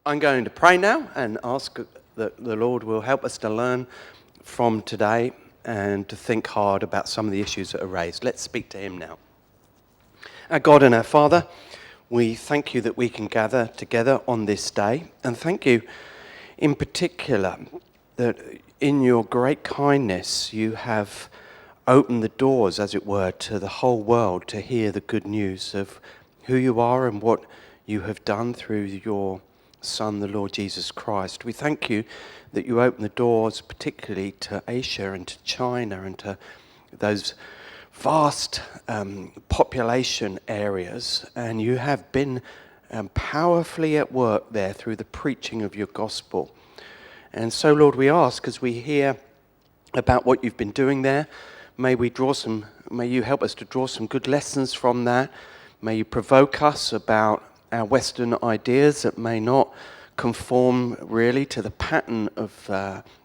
I'm going to pray now and ask that the Lord will help us to learn from today and to think hard about some of the issues that are raised. Let's speak to him now. Our God and our Father, we thank you that we can gather together on this day, and thank you in particular that in your great kindness you have opened the doors, as it were, to the whole world to hear the good news of who you are and what you have done through your Son, the Lord Jesus Christ. We thank you that you open the doors particularly to Asia and to China and to those vast population areas, and you have been powerfully at work there through the preaching of your gospel. And so, Lord, we ask as we hear about what you've been doing there, may you help us to draw some good lessons from that. May you provoke us about our Western ideas that may not conform really to the pattern of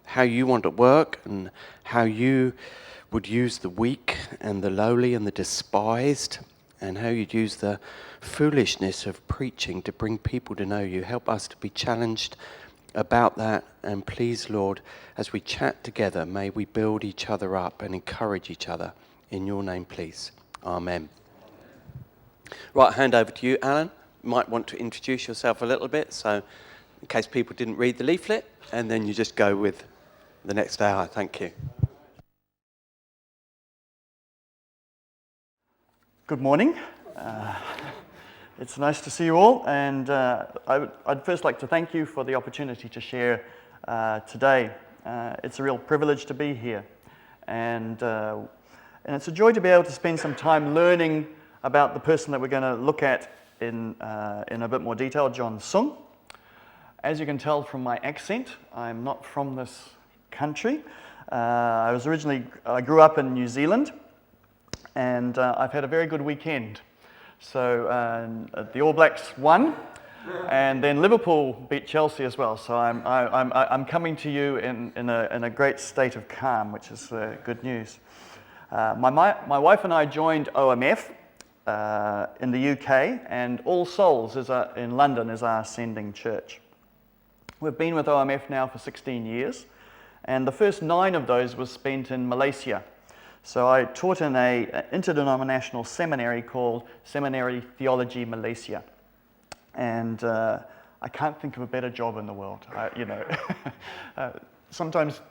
how you want to work and how you would use the weak and the lowly and the despised, and how you'd use the foolishness of preaching to bring people to know you. Help us to be challenged about that, and please, Lord, as we chat together, may we build each other up and encourage each other. In your name, please. Amen. Right, hand over to you, Alan. You might want to introduce yourself a little bit, so in case people didn't read the leaflet, and then you just go with the next hour. Thank you. Good morning. It's nice to see you all, and I'd first like to thank you for the opportunity to share today. It's a real privilege to be here, and it's a joy to be able to spend some time learning about the person that we're going to look at in a bit more detail, John Sung. As you can tell from my accent, I'm not from this country. I grew up in New Zealand, and I've had a very good weekend. So the All Blacks won, and then Liverpool beat Chelsea as well. So I'm coming to you in a great state of calm, which is good news. My wife and I joined OMF in the UK, and All Souls in London is our sending church. We've been with OMF now for 16 years, and the first 9 of those was spent in Malaysia. So I taught in an interdenominational seminary called Seminary Theology Malaysia, and I can't think of a better job in the world. Sometimes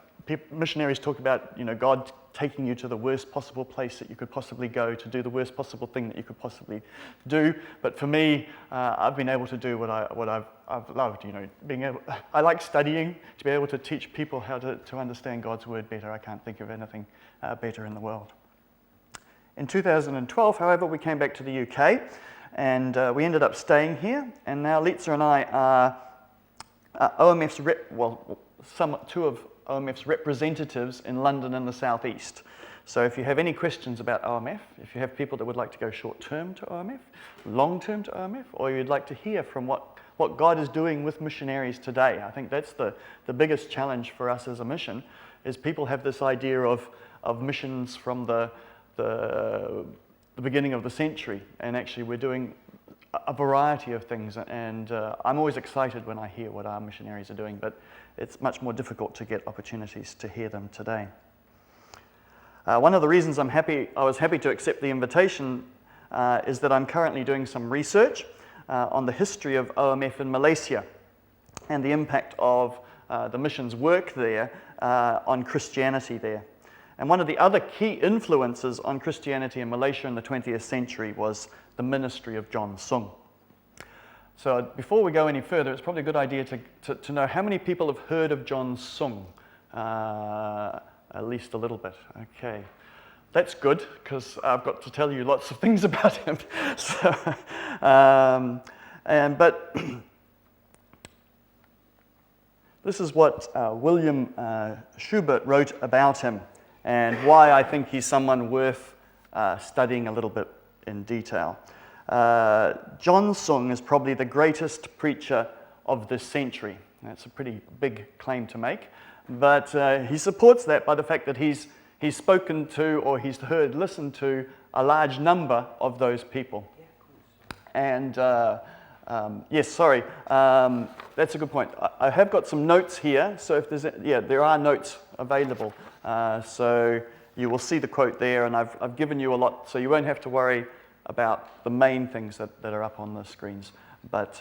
missionaries talk about God taking you to the worst possible place that you could possibly go to do the worst possible thing that you could possibly do. But for me, I've been able to do what I've loved. I like studying, to be able to teach people how to understand God's word better. I can't think of anything better in the world. In 2012, however, we came back to the UK, and we ended up staying here. And now Litsa and I are two of OMF's representatives in London and the southeast. So if you have any questions about OMF, if you have people that would like to go short-term to OMF, long-term to OMF, or you'd like to hear from what God is doing with missionaries today, I think that's the biggest challenge for us as a mission, is people have this idea of missions from the beginning of the century, and actually we're doing a variety of things, and I'm always excited when I hear what our missionaries are doing, but it's much more difficult to get opportunities to hear them today. One of the reasons I was happy to accept the invitation is that I'm currently doing some research on the history of OMF in Malaysia and the impact of the mission's work there on Christianity there. And one of the other key influences on Christianity in Malaysia in the 20th century was the ministry of John Sung. So before we go any further, it's probably a good idea to know how many people have heard of John Sung, at least a little bit. Okay, that's good, because I've got to tell you lots of things about him. But this is what William Schubert wrote about him, and why I think he's someone worth studying a little bit in detail. John Sung is probably the greatest preacher of this century. That's a pretty big claim to make, but he supports that by the fact that he's spoken to, or he's listened to a large number of those people. And Yes, sorry. That's a good point. I have got some notes here. So if there's, there are notes available. So you will see the quote there, and I've given you a lot, so you won't have to worry about the main things that are up on the screens. But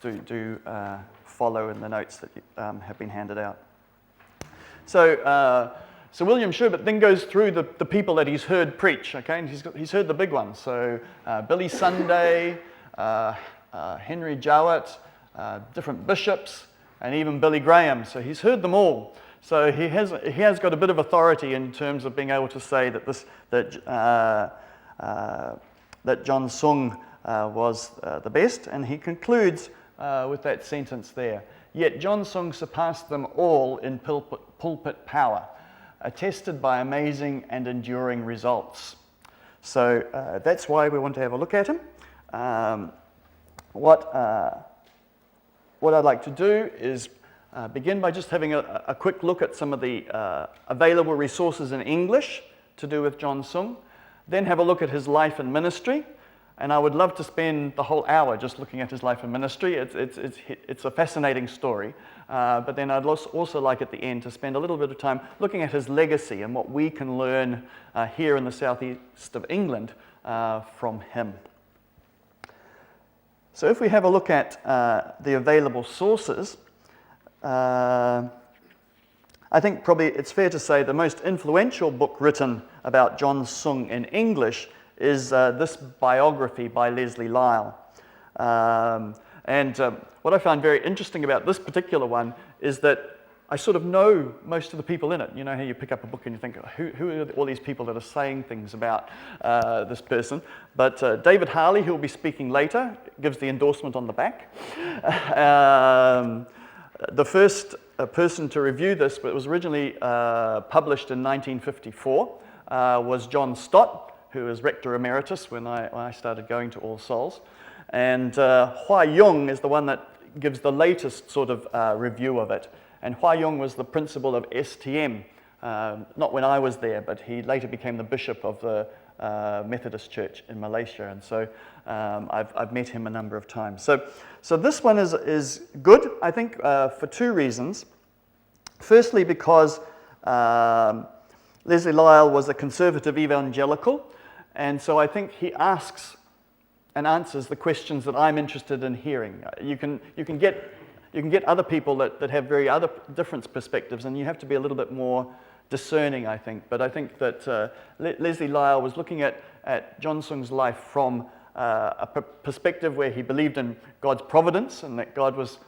do follow in the notes that have been handed out. So William Sherbert then goes through the people that he's heard preach, okay, and he's heard the big ones. So Billy Sunday, Henry Jowett, different bishops, and even Billy Graham. So he's heard them all. So he has got a bit of authority in terms of being able to say that that John Sung was the best, and he concludes with that sentence there. Yet John Sung surpassed them all in pulpit power, attested by amazing and enduring results. So that's why we want to have a look at him. What I'd like to do is begin by just having a quick look at some of the available resources in English to do with John Sung, then have a look at his life and ministry. And I would love to spend the whole hour just looking at his life and ministry. It's a fascinating story. But then I'd also like at the end to spend a little bit of time looking at his legacy and what we can learn here in the southeast of England from him. So if we have a look at the available sources, I think probably it's fair to say the most influential book written about John Sung in English is this biography by Leslie Lyle. What I found very interesting about this particular one is that I sort of know most of the people in it. You know how you pick up a book and you think, who are all these people that are saying things about this person? But David Harley, who will be speaking later, gives the endorsement on the back. The first person to review this, but it was originally published in 1954, was John Stott, who is Rector Emeritus when I started going to All Souls. And Hua Yung is the one that gives the latest sort of review of it. And Hua Yung was the principal of STM, not when I was there, but he later became the bishop of the Methodist Church in Malaysia. And so I've met him a number of times. So this one is good, I think, for two reasons. Firstly, because Leslie Lyle was a conservative evangelical, and so I think he asks and answers the questions that I'm interested in hearing. You can get other people that have very other different perspectives, and you have to be a little bit more discerning, I think. But I think that Leslie Lyle was looking at John Sung's life from a perspective where he believed in God's providence and that God was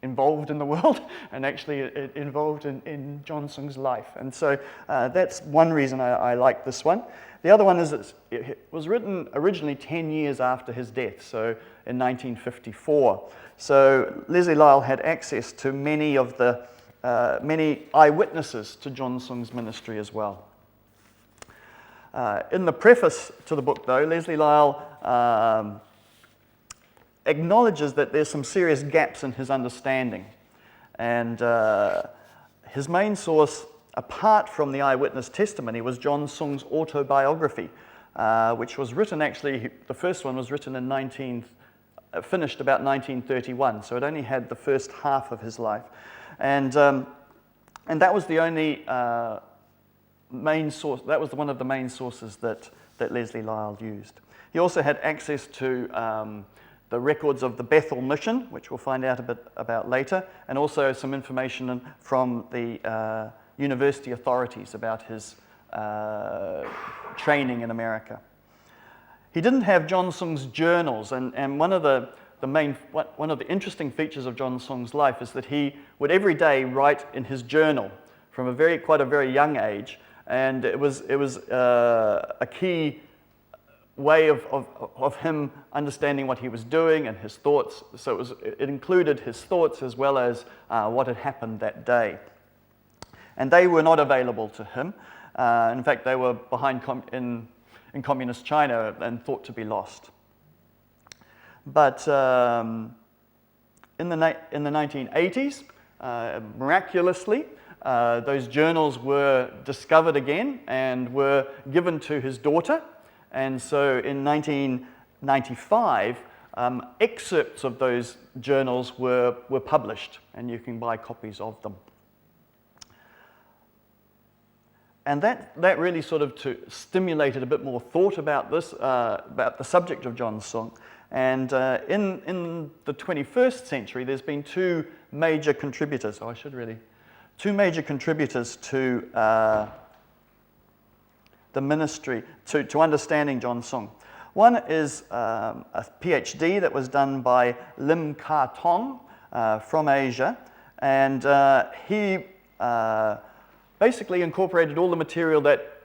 involved in the world and actually involved in John Sung's life. And so that's one reason I like this one. The other one is it was written originally 10 years after his death, so in 1954. So Leslie Lyle had access to many eyewitnesses to John Sung's ministry as well. In the preface to the book, though, Leslie Lyle acknowledges that there's some serious gaps in his understanding. And his main source, apart from the eyewitness testimony, was John Sung's autobiography, which was written actually, the first one was written in finished about 1931, so it only had the first half of his life. And that was the only main source, that was one of the main sources that Leslie Lyle used. He also had access to the records of the Bethel mission, which we'll find out a bit about later, and also some information from the university authorities about his training in America. He didn't have John Sung's journals, and one of the interesting features of John Sung's life is that he would every day write in his journal from quite a very young age, and it was a key way of him understanding what he was doing and his thoughts. So it included his thoughts as well as what had happened that day. And they were not available to him. In fact, they were behind in communist China and thought to be lost. But in the 1980s, miraculously, those journals were discovered again and were given to his daughter. And so in 1995, excerpts of those journals were published, and you can buy copies of them. And that really sort of stimulated a bit more thought about this, about the subject of John Sung. And in the 21st century, there's been two major contributors. Two major contributors to the ministry, to understanding John Sung. One is a PhD that was done by Lim Ka Tong from Asia, and he basically incorporated all the material that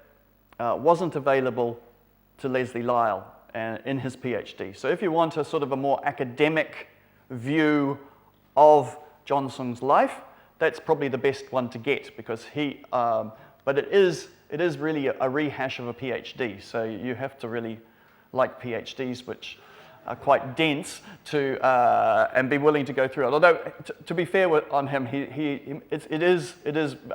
wasn't available to Leslie Lyle in his PhD. So if you want a sort of a more academic view of John Sung's life, that's probably the best one to get, because but it is really a rehash of a PhD. So you have to really like PhDs, which are quite dense, and be willing to go through it. Although, to be fair on him, it is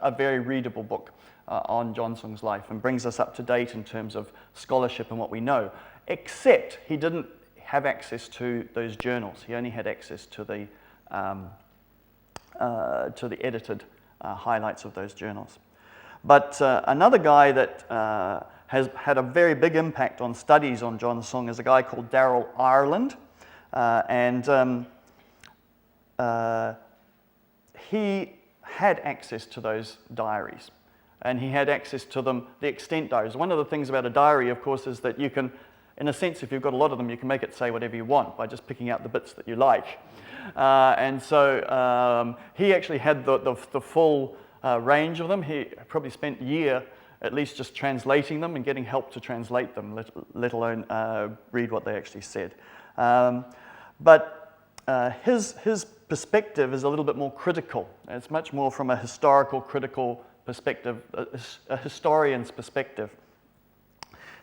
a very readable book on John Sung's life, and brings us up to date in terms of scholarship and what we know. Except he didn't have access to those journals. He only had access to the edited highlights of those journals. But another guy that has had a very big impact on studies on John Sung is a guy called Darrell Ireland, and he had access to those diaries, and he had access to them, the extent diaries. One of the things about a diary, of course, is that you can, in a sense, if you've got a lot of them, you can make it say whatever you want by just picking out the bits that you like. And so he actually had the full range of them. He probably spent a year at least just translating them and getting help to translate them, let alone read what they actually said. But his perspective is a little bit more critical. It's much more from a historical, critical perspective, a historian's perspective.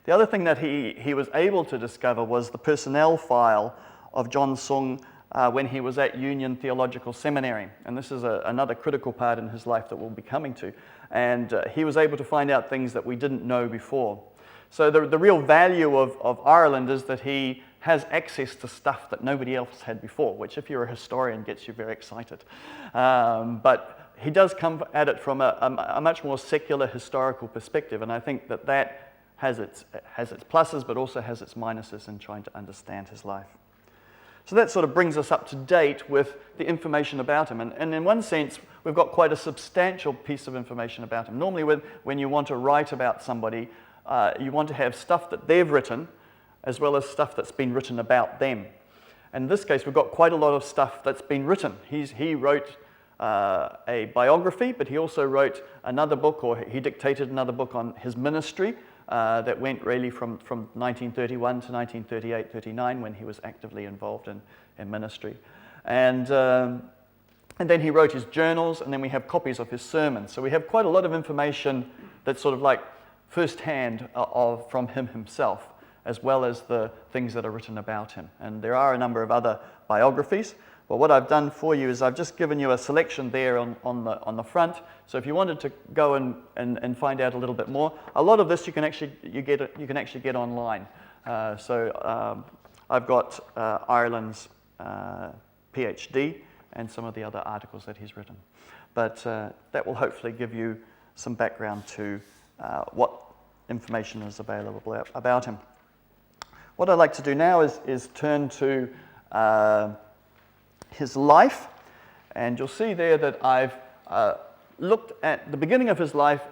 The other thing that he was able to discover was the personnel file of John Sung when he was at Union Theological Seminary. And this is another critical part in his life that we'll be coming to. And he was able to find out things that we didn't know before. So the real value of Ireland is that he has access to stuff that nobody else had before, which if you're a historian gets you very excited. But he does come at it from a much more secular historical perspective, and I think that has its pluses but also has its minuses in trying to understand his life. So that sort of brings us up to date with the information about him. And in one sense, we've got quite a substantial piece of information about him. Normally when you want to write about somebody, you want to have stuff that they've written as well as stuff that's been written about them. And in this case, we've got quite a lot of stuff that's been written. He wrote a biography, but he also wrote another book, or he dictated another book on his ministry, that went really from 1931 to 1938-39 when he was actively involved in ministry. And then he wrote his journals, and then we have copies of his sermons. So we have quite a lot of information that's sort of like first-hand from him himself, as well as the things that are written about him. And there are a number of other biographies. But what I've done for you is I've just given you a selection there on the front. So if you wanted to go and find out a little bit more, a lot of this you can actually get online. So I've got Ireland's PhD and some of the other articles that he's written. But that will hopefully give you some background to what information is available about him. What I'd like to do now is turn to his life, and you'll see there that I've looked at the beginning of his life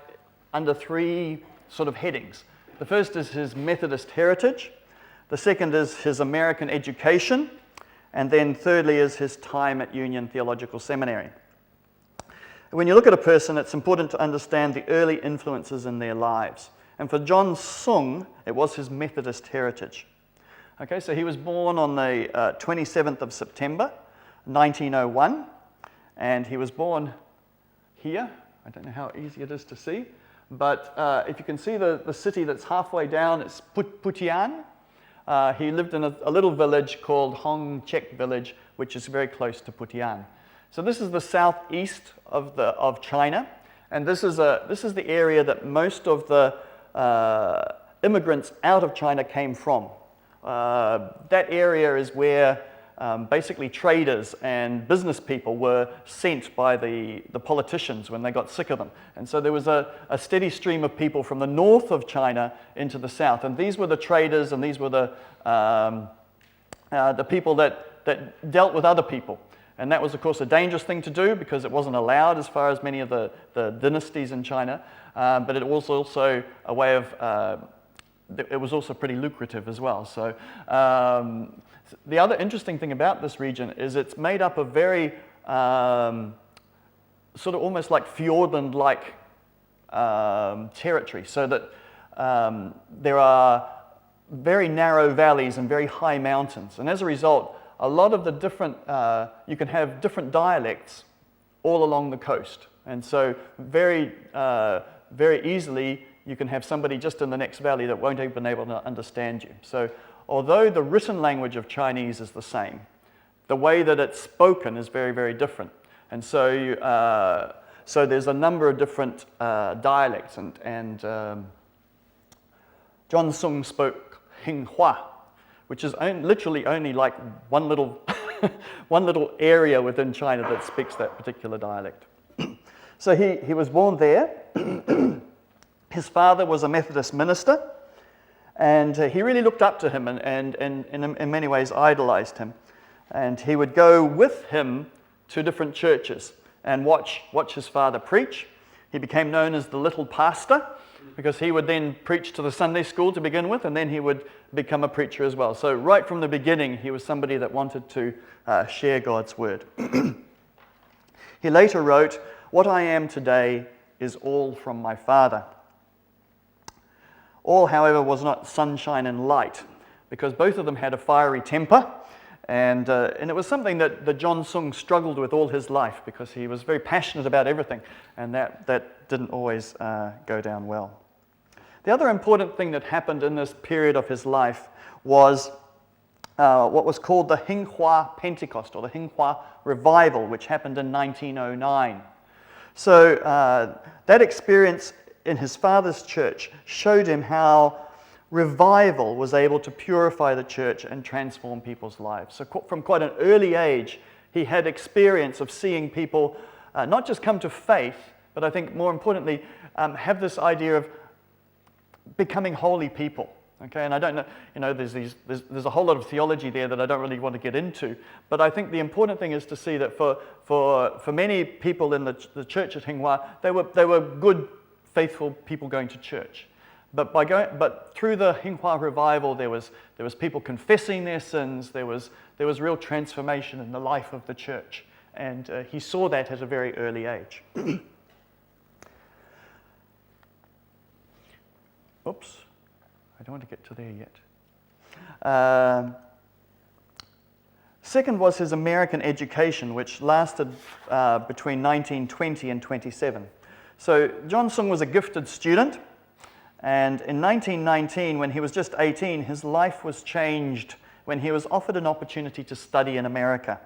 under three sort of headings. The first is his Methodist heritage, the second is his American education, and then thirdly is his time at Union Theological Seminary. When you look at a person, it's important to understand the early influences in their lives. And for John Sung, it was his Methodist heritage. Okay, so he was born on the 27th of September, 1901, and he was born here. I don't know how easy it is to see, but if you can see the city that's halfway down, it's Putian. He lived in a little village called Hong Chek Village, which is very close to Putian. So this is the southeast of China, and this is the area that most of the immigrants out of China came from. that area is where basically traders and business people were sent by the politicians when they got sick of them. And so there was a steady stream of people from the north of China into the south. And these were the traders, and these were the people that dealt with other people. And that was, of course, a dangerous thing to do because it wasn't allowed as far as many of the dynasties in China. But it was also a way of, it was also pretty lucrative as well. So the other interesting thing about this region is it's made up of very sort of almost like Fiordland-like territory, so that there are very narrow valleys and very high mountains. And as a result, a lot of the different, you can have different dialects all along the coast. And so very easily you can have somebody just in the next valley that won't even be able to understand you. So although the written language of Chinese is the same, the way that it's spoken is very, very different. And so, so there's a number of different dialects. And John Sung spoke Hinghua, which is literally only like one little, one little area within China that speaks that particular dialect. So he was born there. His father was a Methodist minister, and he really looked up to him and in many ways idolized him. And he would go with him to different churches and watch his father preach. He became known as the little pastor because he would then preach to the Sunday school to begin with, and then he would become a preacher as well. So right from the beginning, he was somebody that wanted to share God's word. He later wrote, "What I am today is all from my Father." All, however, was not sunshine and light, because both of them had a fiery temper, and it was something that John Sung struggled with all his life, because he was very passionate about everything, and that didn't always go down well. The other important thing that happened in this period of his life was what was called the Hinghua Pentecost, or the Hinghua Revival, which happened in 1909. So that experience in his father's church showed him how revival was able to purify the church and transform people's lives. So from quite an early age, he had experience of seeing people not just come to faith, but I think more importantly, have this idea of becoming holy people. Okay, and I don't know, there's a whole lot of theology there that I don't really want to get into, but I think the important thing is to see that for many people in the church at Hinghua, they were good, faithful people going to church. But through the Hinghua revival, there was people confessing their sins. There was real transformation in the life of the church, and he saw that at a very early age. Oops, I don't want to get to there yet. Second was his American education, which lasted between 1920 and 27. So John Sung was a gifted student, and in 1919, when he was just 18, his life was changed when he was offered an opportunity to study in America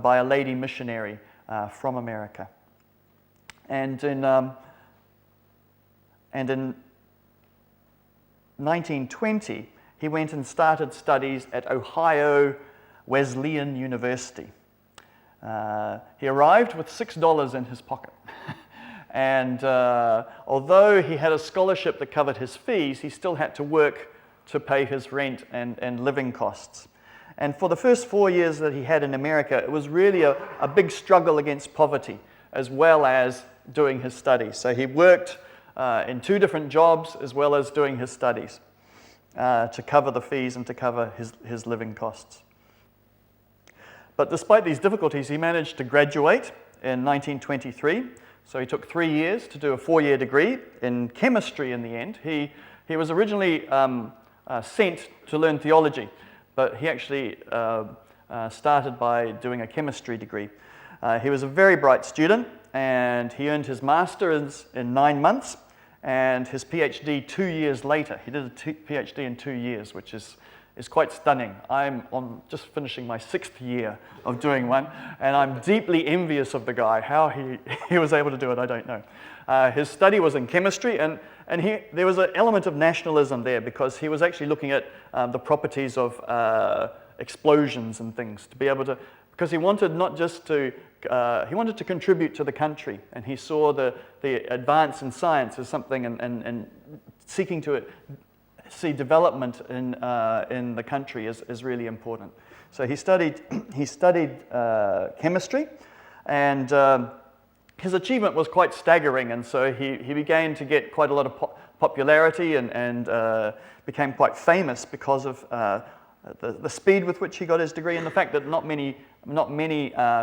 by a lady missionary from America. And in 1920, he went and started studies at Ohio Wesleyan University. He arrived with $6 in his pocket. And although he had a scholarship that covered his fees, he still had to work to pay his rent and living costs. And for the first 4 years that he had in America, it was really a big struggle against poverty, as well as doing his studies. So he worked in 2 different jobs, as well as doing his studies to cover the fees and to cover his living costs. But despite these difficulties, he managed to graduate in 1923. So he took 3 years to do a 4-year degree in chemistry in the end. He was originally sent to learn theology, but he actually started by doing a chemistry degree. He was a very bright student, and he earned his master's in 9 months, and his PhD 2 years later. He did a PhD in 2 years, which is quite stunning. I'm just finishing my 6th year of doing one, and I'm deeply envious of the guy. How he was able to do it, I don't know. His study was in chemistry, and And there was an element of nationalism there because he was actually looking at the properties of explosions and things to be able to, because he wanted not just to, he wanted to contribute to the country, and he saw the advance in science as something and seeking to see development in the country is really important. So he studied chemistry, and his achievement was quite staggering, and so he began to get quite a lot of popularity and became quite famous because of the speed with which he got his degree and the fact that not many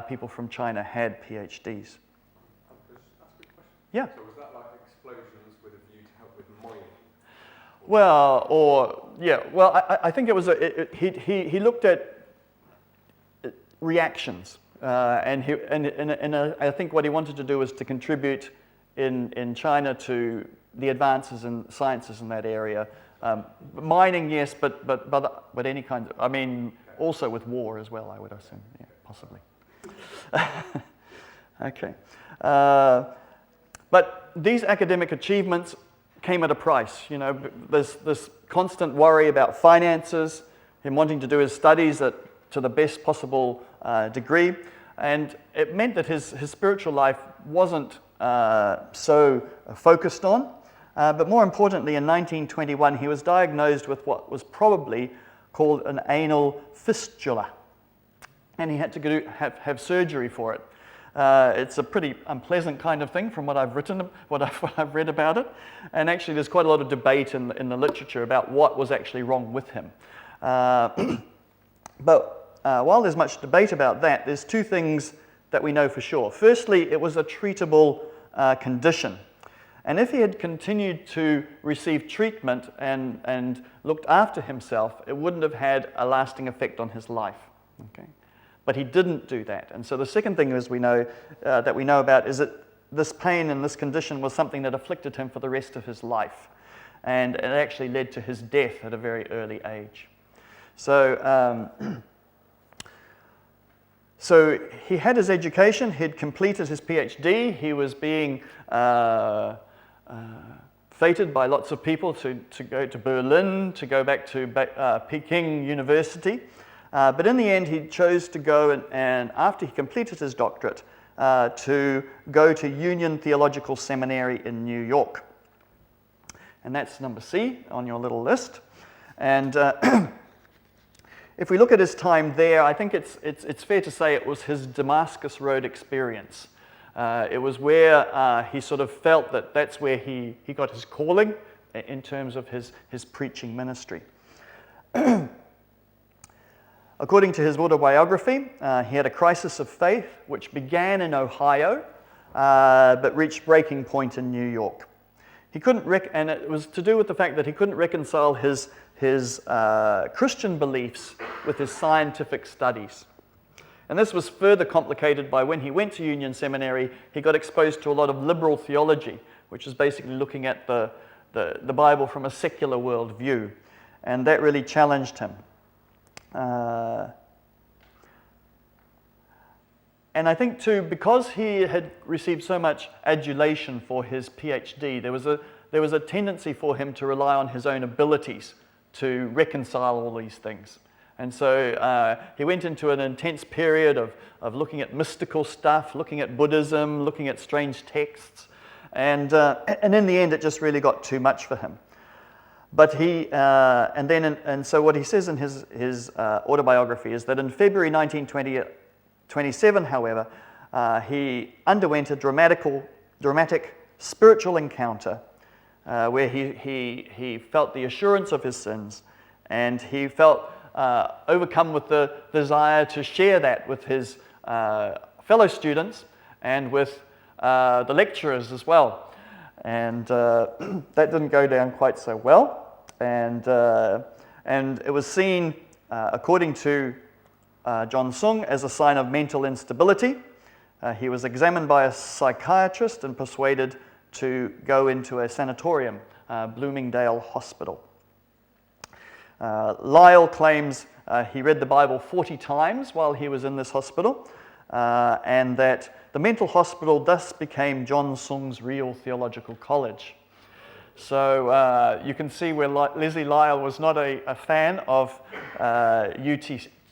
people from China had PhDs. Yeah. So was that like explosions with a view to help with mining? Well, I think it was he looked at reactions, and I think what he wanted to do was to contribute in China to the advances in sciences in that area. Mining, yes, but any kind of, I mean, also with war as well, I would assume, yeah, possibly. Okay. But these academic achievements came at a price. You know, there's this constant worry about finances, him wanting to do his studies to the best possible degree, and it meant that his spiritual life wasn't so focused on. But more importantly, in 1921, he was diagnosed with what was probably called an anal fistula, and he had to have surgery for it. It's a pretty unpleasant kind of thing from what I've written, what I've read about it, and actually there's quite a lot of debate in the literature about what was actually wrong with him. But while there's much debate about that, there's two things that we know for sure. Firstly, it was a treatable condition. And if he had continued to receive treatment and looked after himself, it wouldn't have had a lasting effect on his life. Okay? But he didn't do that. And so the second thing is we know about is that this pain and this condition was something that afflicted him for the rest of his life. And it actually led to his death at a very early age. So, so he had his education, he'd completed his PhD, he was being feted by lots of people to go to Berlin, to go back to Peking University. But in the end, he chose to go and after he completed his doctorate, to go to Union Theological Seminary in New York. And that's number C on your little list. And if we look at his time there, I think it's fair to say it was his Damascus Road experience. It was where he sort of felt that that's where he got his calling in terms of his preaching ministry. According to his autobiography, he had a crisis of faith which began in Ohio, but reached breaking point in New York. He couldn't, and it was to do with the fact that he couldn't reconcile his Christian beliefs with his scientific studies. And this was further complicated by when he went to Union Seminary, he got exposed to a lot of liberal theology, which is basically looking at the Bible from a secular worldview. And that really challenged him. And I think too, because he had received so much adulation for his PhD, there was a tendency for him to rely on his own abilities to reconcile all these things. And so he went into an intense period of looking at mystical stuff, looking at Buddhism, looking at strange texts, and in the end it just really got too much for him. But so what he says in his autobiography is that in February 1927, however, he underwent a dramatic spiritual encounter where he felt the assurance of his sins, and he felt overcome with the desire to share that with his fellow students and with the lecturers as well. And that didn't go down quite so well. And it was seen, according to John Sung, as a sign of mental instability. He was examined by a psychiatrist and persuaded to go into a sanatorium, Bloomingdale Hospital. Lyle claims he read the Bible 40 times while he was in this hospital, and that the mental hospital thus became John Sung's real theological college. So you can see where Leslie Lyle was not a fan of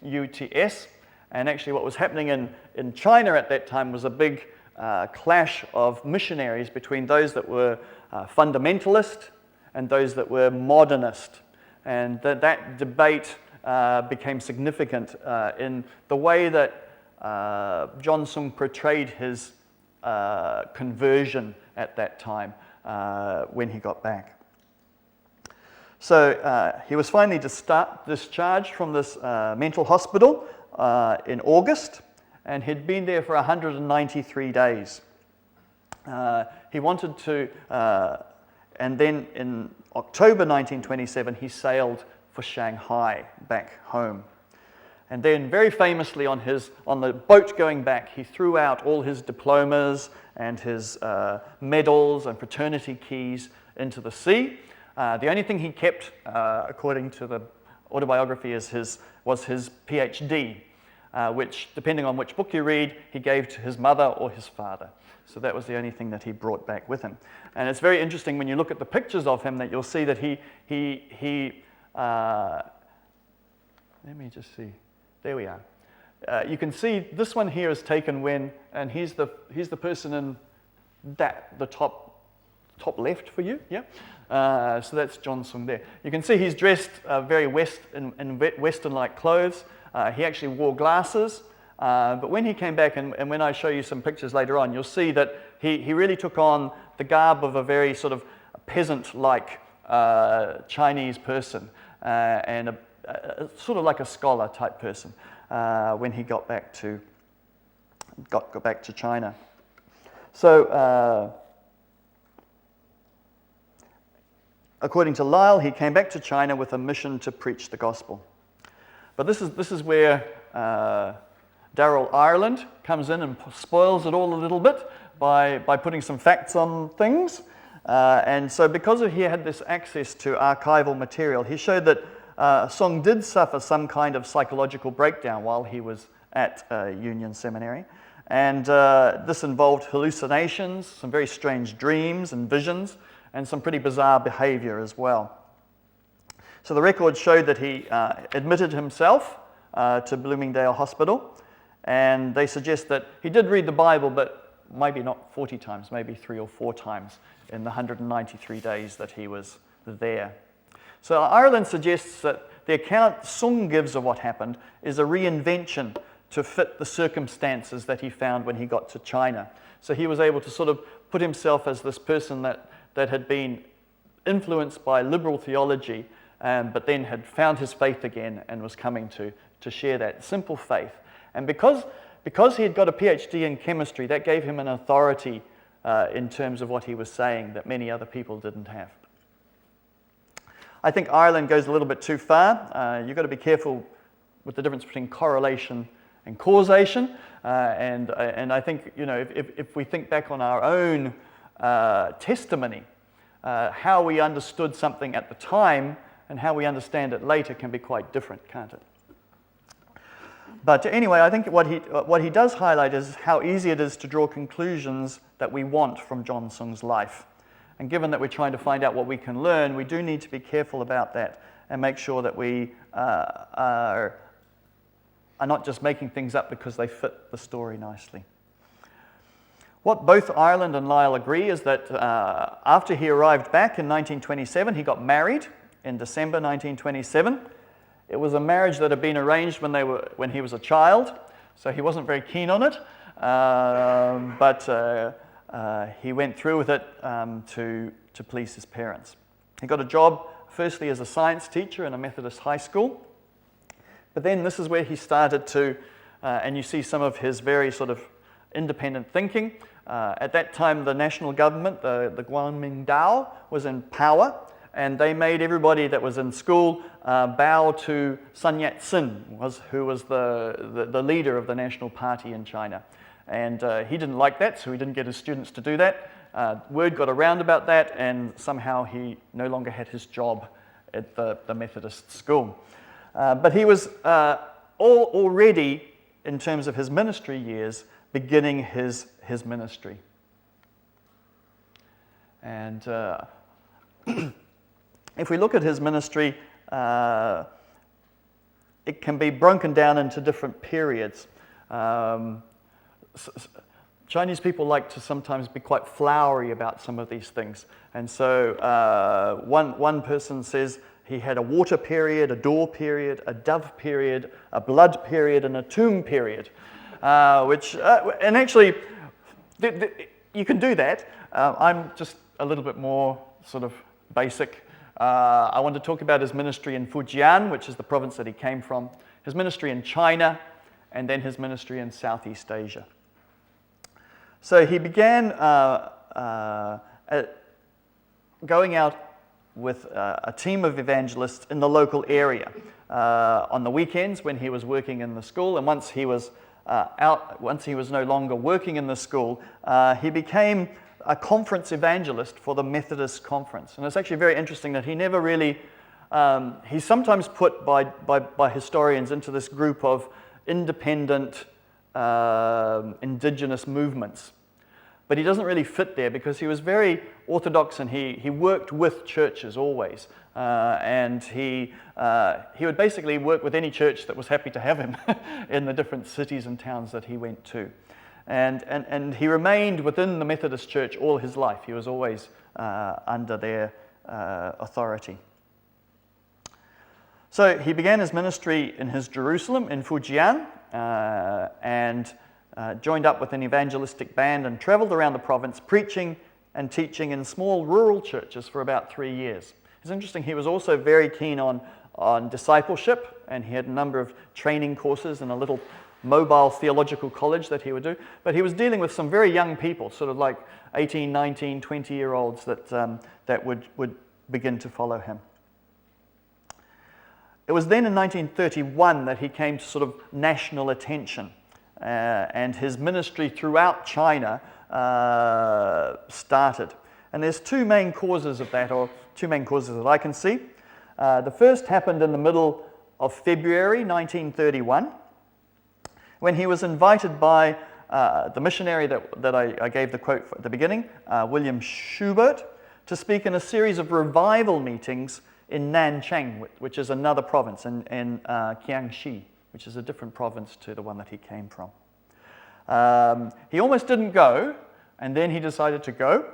UTS. And actually what was happening in China at that time was a big clash of missionaries between those that were fundamentalist and those that were modernist. And that debate became significant in the way that John Sung portrayed his conversion at that time when he got back. So he was finally discharged from this mental hospital in August, and he'd been there for 193 days. He wanted to, and then in October 1927, he sailed for Shanghai back home. And then very famously on the boat going back, he threw out all his diplomas and his medals and fraternity keys into the sea. The only thing he kept, according to the autobiography, was his PhD, which, depending on which book you read, he gave to his mother or his father. So that was the only thing that he brought back with him. And it's very interesting when you look at the pictures of him that you'll see that let me just see. There we are. You can see this one here is taken when, and he's the person in the top left for you, yeah. So that's John Sung there. You can see he's dressed very in Western-like clothes. He actually wore glasses, but when he came back, and when I show you some pictures later on, you'll see that he really took on the garb of a very sort of peasant-like Chinese person, and sort of like a scholar type person when he got back to China. So according to Lyle, he came back to China with a mission to preach the gospel. But this is where Darrell Ireland comes in and spoils it all a little bit by putting some facts on things. And so because he had this access to archival material, he showed that Song did suffer some kind of psychological breakdown while he was at Union Seminary. And this involved hallucinations, some very strange dreams and visions, and some pretty bizarre behavior as well. So the records showed that he admitted himself to Bloomingdale Hospital, and they suggest that he did read the Bible, but maybe not 40 times, maybe 3 or 4 times in the 193 days that he was there. So Ireland suggests that the account Sung gives of what happened is a reinvention to fit the circumstances that he found when he got to China. So he was able to sort of put himself as this person that had been influenced by liberal theology, but then had found his faith again and was coming to share that simple faith. And because he had got a PhD in chemistry, that gave him an authority in terms of what he was saying that many other people didn't have. I think Ireland goes a little bit too far. You've got to be careful with the difference between correlation and causation. And I think, if we think back on our own testimony, how we understood something at the time and how we understand it later can be quite different, can't it? But anyway, I think what he does highlight is how easy it is to draw conclusions that we want from John Sung's life. And given that we're trying to find out what we can learn, we do need to be careful about that and make sure that we are not just making things up because they fit the story nicely. What both Ireland and Lyle agree is that after he arrived back in 1927, he got married in December 1927. It was a marriage that had been arranged when he was a child, so he wasn't very keen on it, but he went through with it to please his parents. He got a job firstly as a science teacher in a Methodist high school, but then this is where he started to, and you see some of his very sort of independent thinking. At that time, the national government, the Kuomintang, was in power, and they made everybody that was in school bow to Sun Yat-sen, who was the leader of the National Party in China. And he didn't like that, so he didn't get his students to do that. Word got around about that, and somehow he no longer had his job at the Methodist school. But he was already, in terms of his ministry years, beginning his ministry. And if we look at his ministry, it can be broken down into different periods. Chinese people like to sometimes be quite flowery about some of these things. And so one person says he had a water period, a door period, a dove period, a blood period, and a tomb period. And actually, you can do that. I'm just a little bit more sort of basic. I want to talk about his ministry in Fujian, which is the province that he came from, his ministry in China, and then his ministry in Southeast Asia. So he began going out with a team of evangelists in the local area on the weekends when he was working in the school, and once he was no longer working in the school, he became a conference evangelist for the Methodist Conference. And it's actually very interesting that he never really, he's sometimes put by historians into this group of independent indigenous movements. But he doesn't really fit there because he was very orthodox and he worked with churches always. And he would basically work with any church that was happy to have him in the different cities and towns that he went to. And he remained within the Methodist Church all his life. He was always under their authority. So he began his ministry in his Jerusalem in Fujian and joined up with an evangelistic band and traveled around the province preaching and teaching in small rural churches for about 3 years. It's interesting, he was also very keen on discipleship, and he had a number of training courses in a little mobile theological college that he would do, but he was dealing with some very young people, sort of like 18, 19, 20-year-olds that would begin to follow him. It was then in 1931 that he came to sort of national attention, and his ministry throughout China started. And there's two main causes of that, or two main causes that I can see. The first happened in the middle of February 1931, when he was invited by the missionary that I gave the quote at the beginning, William Schubert, to speak in a series of revival meetings in Nanchang, which is another province, in Jiangxi, which is a different province to the one that he came from. He almost didn't go, and then he decided to go,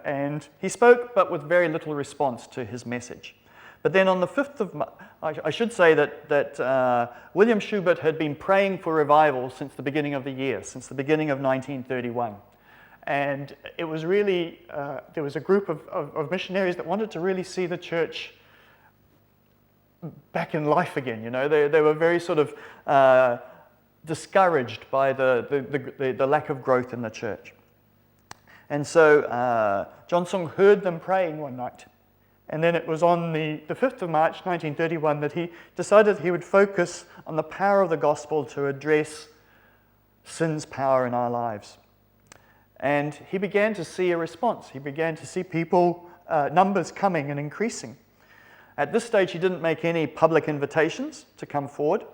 and he spoke, but with very little response to his message. But then on the 5th of March, I should say that William Schubert had been praying for revival since the beginning of the year, since the beginning of 1931. And it was really, there was a group of missionaries that wanted to really see the church back in life again. You know, they were very sort of discouraged by the lack of growth in the church. And so John Sung heard them praying one night. And then it was on the 5th of March, 1931, that he decided he would focus on the power of the gospel to address sin's power in our lives. And he began to see a response. He began to see people, numbers coming and increasing. At this stage, he didn't make any public invitations to come forward.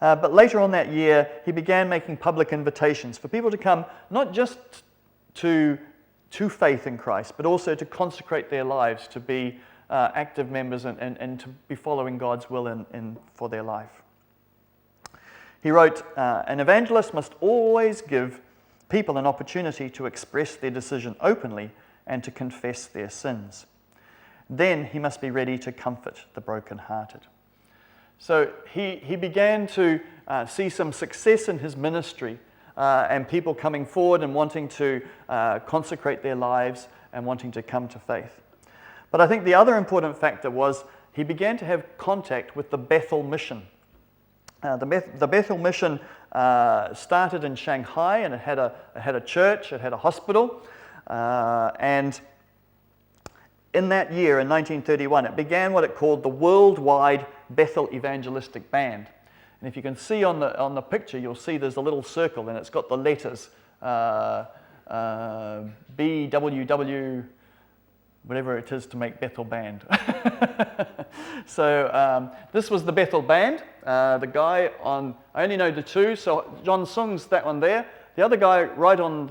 But later on that year, he began making public invitations for people to come, not just to faith in Christ, but also to consecrate their lives, to be active members and to be following God's will for their life. He wrote, an evangelist must always give people an opportunity to express their decision openly and to confess their sins. Then he must be ready to comfort the brokenhearted. So he began to see some success in his ministry and people coming forward and wanting to consecrate their lives and wanting to come to faith. But I think the other important factor was he began to have contact with the Bethel Mission. The Bethel Mission started in Shanghai, and it had a church, it had a hospital, and in that year, in 1931, it began what it called the Worldwide Bethel Evangelistic Band. And if you can see on the picture, you'll see there's a little circle, and it's got the letters BWW, whatever it is to make Bethel Band. So this was the Bethel Band. The guy on, I only know the two, so John Sung's that one there. The other guy right on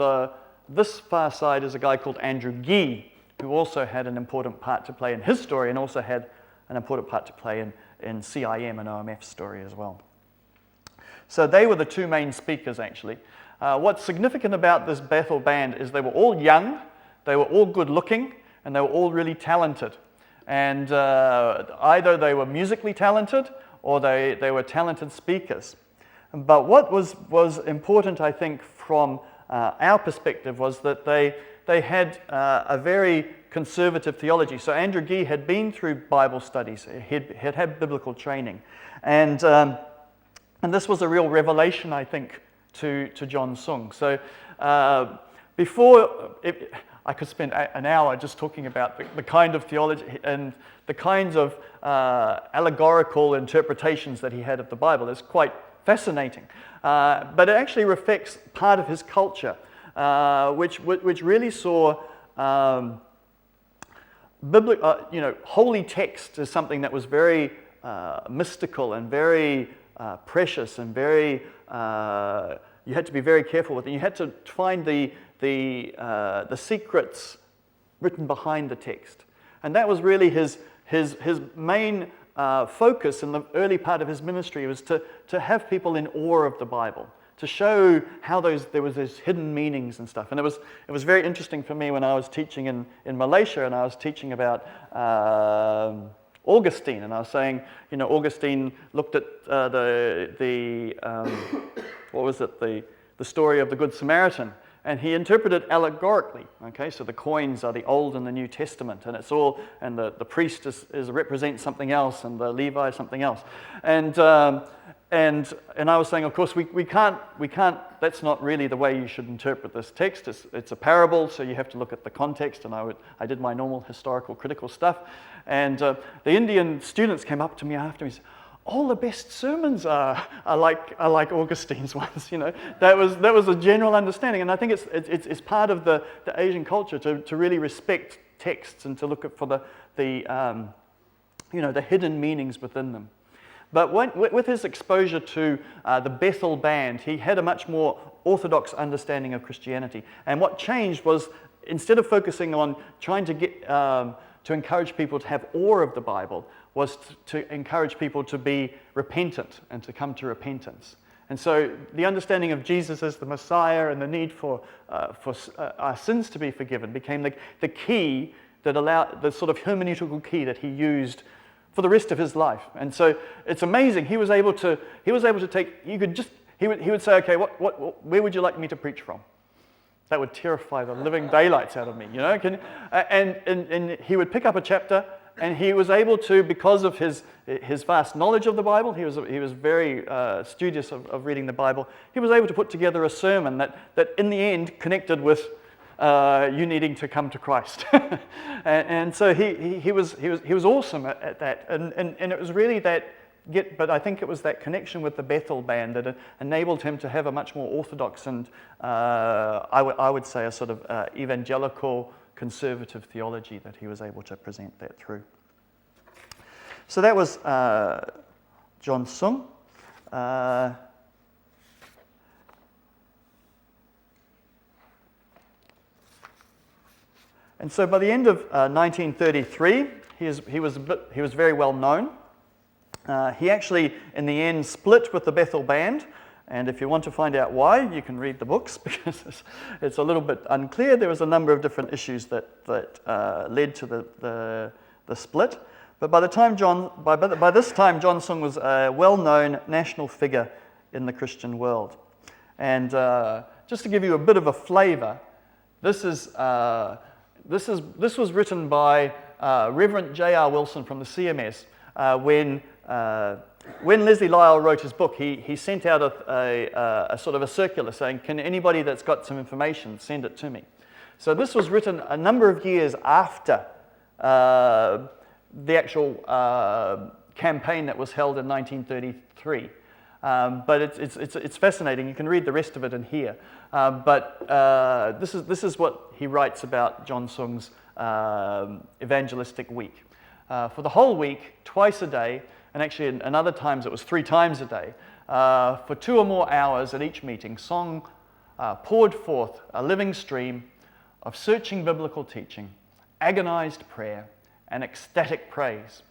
this far side is a guy called Andrew Gee, who also had an important part to play in his story and also had an important part to play in CIM and OMF's story as well. So they were the two main speakers, actually. What's significant about this Bethel band is they were all young, they were all good looking, and they were all really talented. And either they were musically talented or they were talented speakers. But what was important, I think, from our perspective was that they had a very conservative theology. So Andrew Gee had been through Bible studies, had had biblical training. And this was a real revelation, I think, to John Sung. So I could spend an hour just talking about the kind of theology and the kinds of allegorical interpretations that he had of the Bible. It's quite fascinating. But it actually reflects part of his culture, which really saw holy text as something that was very mystical and very precious and very you had to be very careful with it. You had to find the secrets written behind the text, and that was really his main focus in the early part of his ministry, was to have people in awe of the Bible, to show how there was those hidden meanings and stuff. And it was very interesting for me when I was teaching in Malaysia, and I was teaching about Augustine, and I was saying, Augustine looked at the story of the Good Samaritan, and he interpreted it allegorically. Okay, so the coins are the Old and the New Testament, and it's all, and the priest represents something else, and the Levi something else, and I was saying, of course, we can't. That's not really the way you should interpret this text. It's a parable, so you have to look at the context. And I did my normal historical critical stuff, and the Indian students came up to me after and said, all the best sermons are like Augustine's ones. That was a general understanding, and I think it's part of the Asian culture to really respect texts and to look for the hidden meanings within them. But with his exposure to the Bethel band, he had a much more orthodox understanding of Christianity. And what changed was, instead of focusing on trying to get to encourage people to have awe of the Bible, was to encourage people to be repentant and to come to repentance. And so the understanding of Jesus as the Messiah and the need for our sins to be forgiven became the key that allowed, the sort of hermeneutical key that he used for the rest of his life. And so it's amazing. He was able to take. He would say, okay, where would you like me to preach from? That would terrify the living daylights out of me, and he would pick up a chapter, and he was able to, because of his vast knowledge of the Bible, he was very studious of reading the Bible. He was able to put together a sermon that in the end connected with you needing to come to Christ, and so he was awesome at that, and it was really that. But I think it was that connection with the Bethel band that enabled him to have a much more orthodox and I would say a sort of evangelical conservative theology that he was able to present that through. So that was John Sung. And so by the end of 1933, he was very well known. He actually, in the end, split with the Bethel band, and if you want to find out why, you can read the books, because it's a little bit unclear. There was a number of different issues that led to the split. But by this time, John Sung was a well-known national figure in the Christian world. And just to give you a bit of a flavour, this was written by Reverend J.R. Wilson from the CMS when Leslie Lyle wrote his book. He sent out a sort of a circular saying, can anybody that's got some information send it to me? So this was written a number of years after the actual campaign that was held in 1933. But it's fascinating. You can read the rest of it in here. But this is what he writes about John Sung's evangelistic week. For the whole week, twice a day, and actually in other times it was 3 times a day, for 2 or more hours at each meeting, Song poured forth a living stream of searching biblical teaching agonized prayer, and ecstatic praise,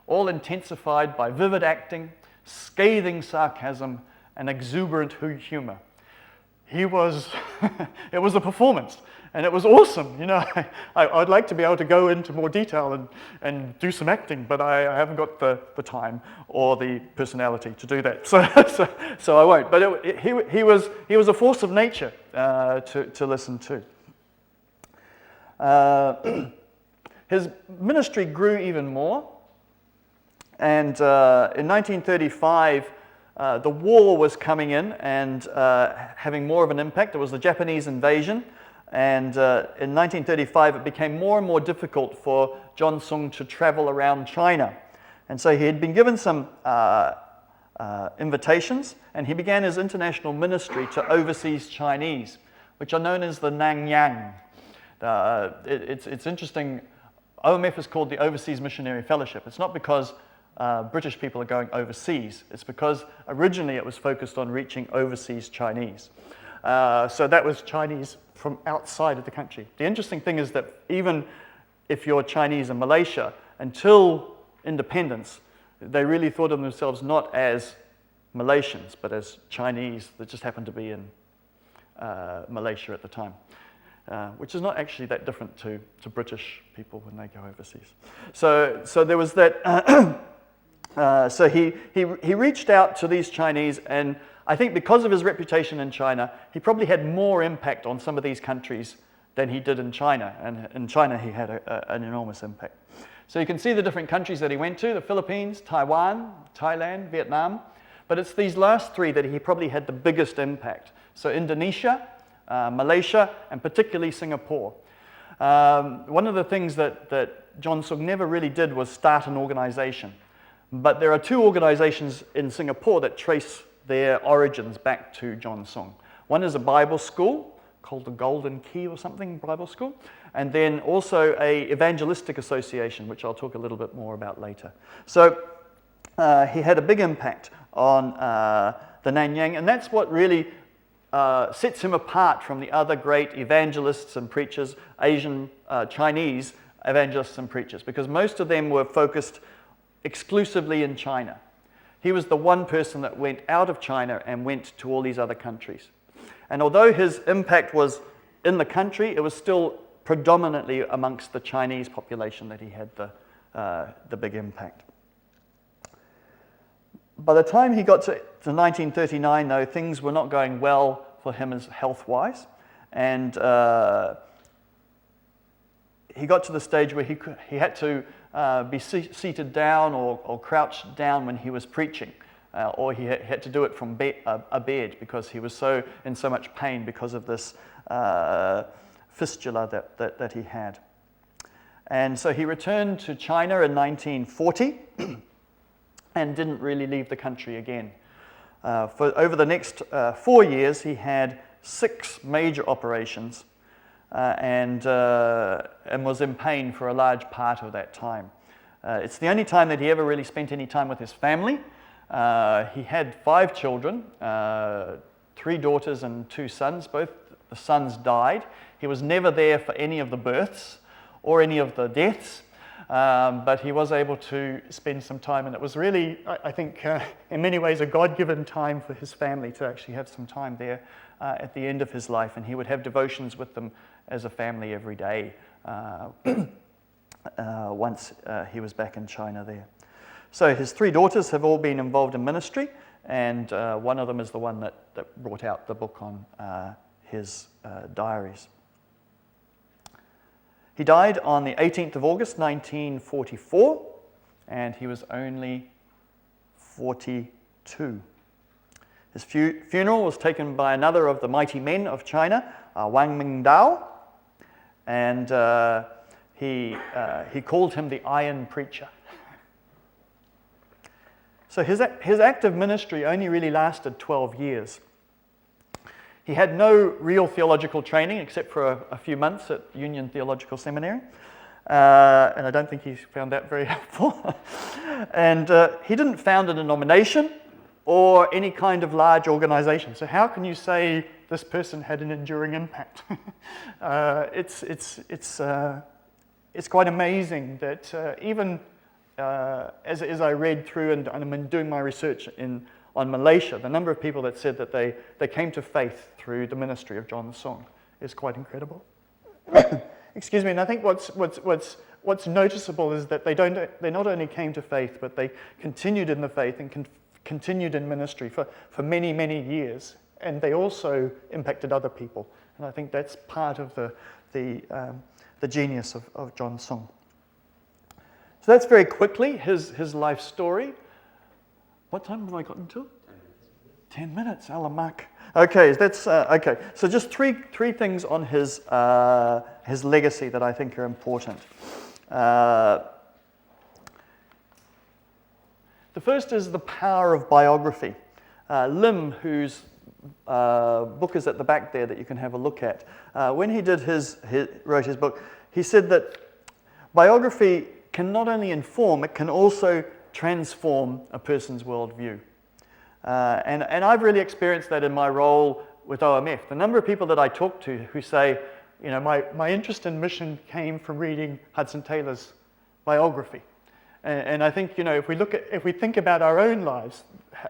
all intensified by vivid acting, scathing sarcasm, and exuberant humor. It was a performance, and it was awesome. You know, I'd like to be able to go into more detail and do some acting, but I haven't got the time or the personality to do that, so I won't. But he was a force of nature to listen to. His ministry grew even more, and in 1935, the war was coming in and having more of an impact. It was the Japanese invasion, and in 1935 it became more and more difficult for John Sung to travel around China. And so he had been given some invitations, and he began his international ministry to overseas Chinese, which are known as the Nanyang. It's interesting, OMF is called the Overseas Missionary Fellowship. It's not because British people are going overseas. It's because originally it was focused on reaching overseas Chinese. So that was Chinese from outside of the country. The interesting thing is that even if you're Chinese in Malaysia, until independence, they really thought of themselves not as Malaysians, but as Chinese that just happened to be in Malaysia at the time. Which is not actually that different to British people when they go overseas. So there was that. So he reached out to these Chinese, and I think because of his reputation in China, he probably had more impact on some of these countries than he did in China. And in China, he had an enormous impact. So you can see the different countries that he went to: the Philippines, Taiwan, Thailand, Vietnam. But it's these last three that he probably had the biggest impact. So Indonesia, Malaysia, and particularly Singapore. One of the things that John Sung never really did was start an organization. But there are two organizations in Singapore that trace their origins back to John Sung. One is a Bible school called the Golden Key or something, Bible school, and then also a evangelistic association, which I'll talk a little bit more about later. So he had a big impact on the Nanyang, and that's what really sets him apart from the other great evangelists and preachers, Asian Chinese evangelists and preachers, because most of them were focused exclusively in China. He was the one person that went out of China and went to all these other countries. And although his impact was in the country, it was still predominantly amongst the Chinese population that he had the big impact. By the time he got to 1939, though, things were not going well for him as health-wise, and he got to the stage where he had to be seated down or crouched down when he was preaching, or he had to do it from a bed because he was in so much pain because of this fistula that he had. And so he returned to China in 1940 and didn't really leave the country again. Over the next 4 years, he had 6 major operations and was in pain for a large part of that time. It's the only time that he ever really spent any time with his family. He had 5 children, 3 daughters and 2 sons. Both the sons died. He was never there for any of the births or any of the deaths. But he was able to spend some time, and it was really, I think, in many ways a God-given time for his family to actually have some time there at the end of his life, and he would have devotions with them as a family every day once he was back in China there. So his 3 daughters have all been involved in ministry, and one of them is the one that brought out the book on his diaries. He died on the 18th of August, 1944, and he was only 42. His funeral was taken by another of the mighty men of China, Wang Mingdao, and he called him the Iron Preacher. So his active ministry only really lasted 12 years. He had no real theological training except for a few months at Union Theological Seminary, and I don't think he found that very helpful. And he didn't found a denomination or any kind of large organization. So how can you say this person had an enduring impact? it's quite amazing that even as I read through and I'm doing my research on Malaysia, the number of people that said that they came to faith through the ministry of John Sung is quite incredible. Excuse me, and I think what's noticeable is that they not only came to faith, but they continued in the faith and continued in ministry for many, many years, and they also impacted other people. And I think that's part of the genius of John Sung. So that's very quickly his life story. What time have I gotten to? 10 minutes, Alamak. Okay, that's okay. So just three things on his legacy that I think are important. The first is the power of biography. Lim, whose book is at the back there that you can have a look at, when he wrote his book, he said that biography can not only inform, it can also transform a person's worldview. And I've really experienced that in my role with OMF. The number of people that I talk to who say, you know, my interest in mission came from reading Hudson Taylor's biography. And I think, you know, if we think about our own lives,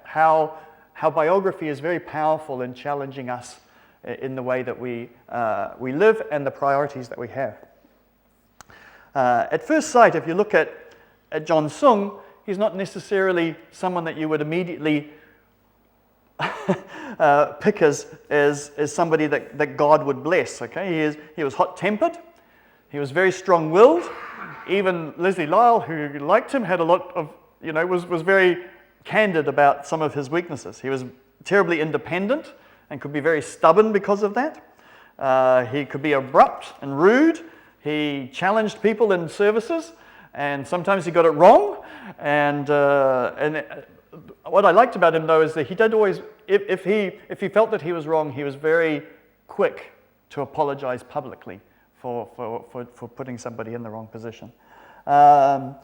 how biography is very powerful in challenging us in the way that we live and the priorities that we have. At first sight, if you look at John Sung, he's not necessarily someone that you would immediately pick as somebody that God would bless. Okay, he was hot-tempered, he was very strong-willed. Even Leslie Lyle, who liked him, had a lot of, you know, was very candid about some of his weaknesses. He was terribly independent and could be very stubborn because of that. He could be abrupt and rude. He challenged people in services, and sometimes he got it wrong. And what I liked about him, though, is that he did always, if he felt that he was wrong, he was very quick to apologize publicly for putting somebody in the wrong position. And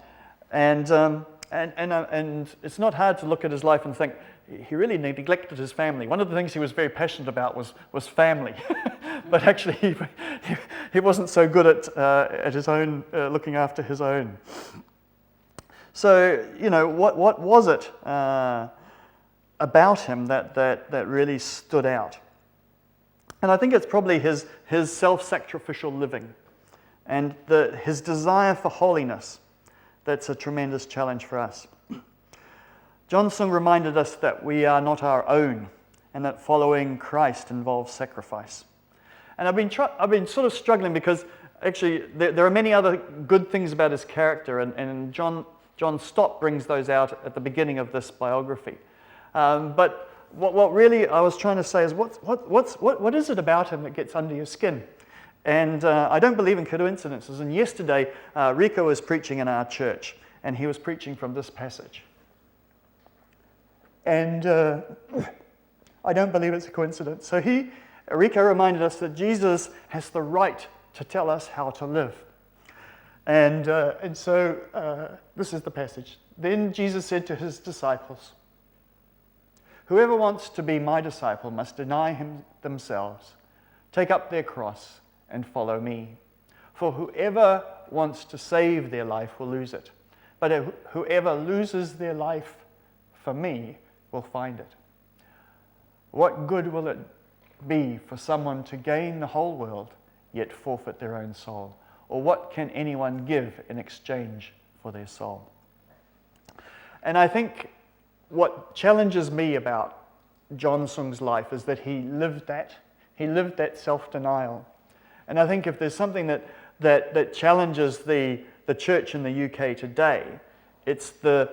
it's not hard to look at his life and think he really neglected his family. One of the things he was very passionate about was family, but actually he wasn't so good at his own looking after his own. So, you know, what was it about him that really stood out? And I think it's probably his self-sacrificial living and his desire for holiness that's a tremendous challenge for us. John Sung reminded us that we are not our own and that following Christ involves sacrifice. And I've been sort of struggling because actually there are many other good things about his character, and John Stott brings those out at the beginning of this biography. But what really I was trying to say is what is it about him that gets under your skin? And I don't believe in coincidences. And yesterday, Rico was preaching in our church, and he was preaching from this passage. And I don't believe it's a coincidence. So Rico reminded us that Jesus has the right to tell us how to live. And so this is the passage. Then Jesus said to his disciples, "Whoever wants to be my disciple must deny themselves, take up their cross, and follow me. For whoever wants to save their life will lose it. But whoever loses their life for me will find it. What good will it be for someone to gain the whole world, yet forfeit their own soul? Or what can anyone give in exchange for their soul?" And I think what challenges me about John Sung's life is that he lived that self-denial. And I think if there's something that challenges the church in the UK today, it's the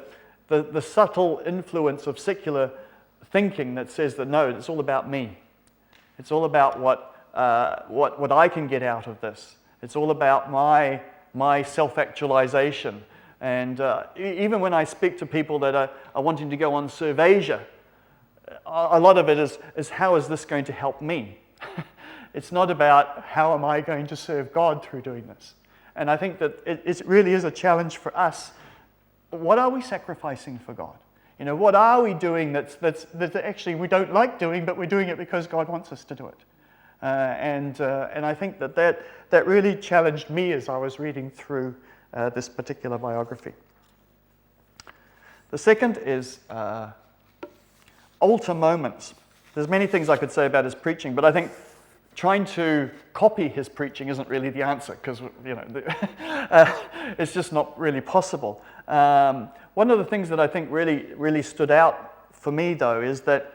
subtle influence of secular thinking that says that no, it's all about me. It's all about what I can get out of this. It's all about my self-actualization. And even when I speak to people that are wanting to go on Serve Asia, a lot of it is how is this going to help me? It's not about how am I going to serve God through doing this. And I think that it really is a challenge for us. What are we sacrificing for God? You know, what are we doing that actually we don't like doing, but we're doing it because God wants us to do it? And I think that really challenged me as I was reading through this particular biography. The second is altar moments. There's many things I could say about his preaching, but I think trying to copy his preaching isn't really the answer, because it's just not really possible. One of the things that I think really stood out for me, though, is that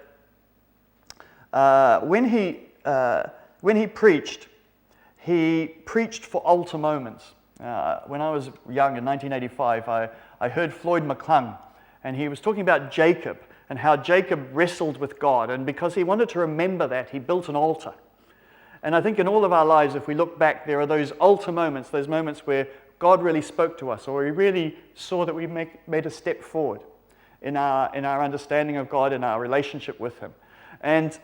when he preached for altar moments. When I was young in 1985, I heard Floyd McClymont, and he was talking about Jacob and how Jacob wrestled with God, and because he wanted to remember that, he built an altar. And I think in all of our lives, if we look back, there are those altar moments, those moments where God really spoke to us, or we really saw that we made a step forward in our understanding of God, in our relationship with Him. And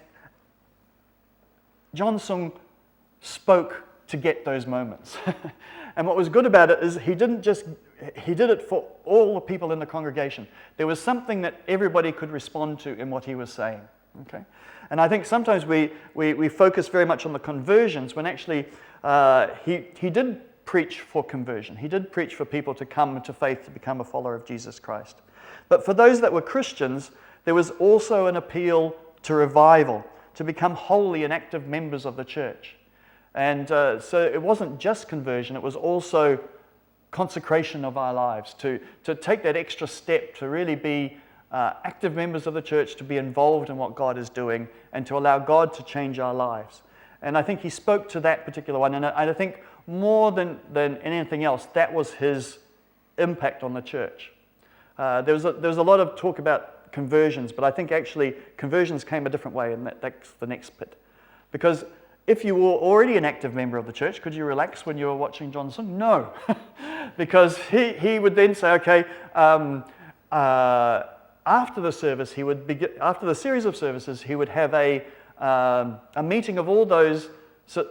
John Sung spoke to get those moments. And what was good about it is he did it for all the people in the congregation. There was something that everybody could respond to in what he was saying. Okay? And I think sometimes we focus very much on the conversions, when actually he did preach for conversion. He did preach for people to come to faith, to become a follower of Jesus Christ. But for those that were Christians, there was also an appeal to revival, to become holy and active members of the church. And so it wasn't just conversion, it was also consecration of our lives, to take that extra step, to really be active members of the church, to be involved in what God is doing, and to allow God to change our lives. And I think he spoke to that particular one, and I think more than anything else, that was his impact on the church. There was a lot of talk about conversions, but I think actually conversions came a different way, and that's the next bit. Because if you were already an active member of the church, could you relax when you were watching John Sung? No, because he would then say, okay, after the service, after the series of services, he would have a meeting of all those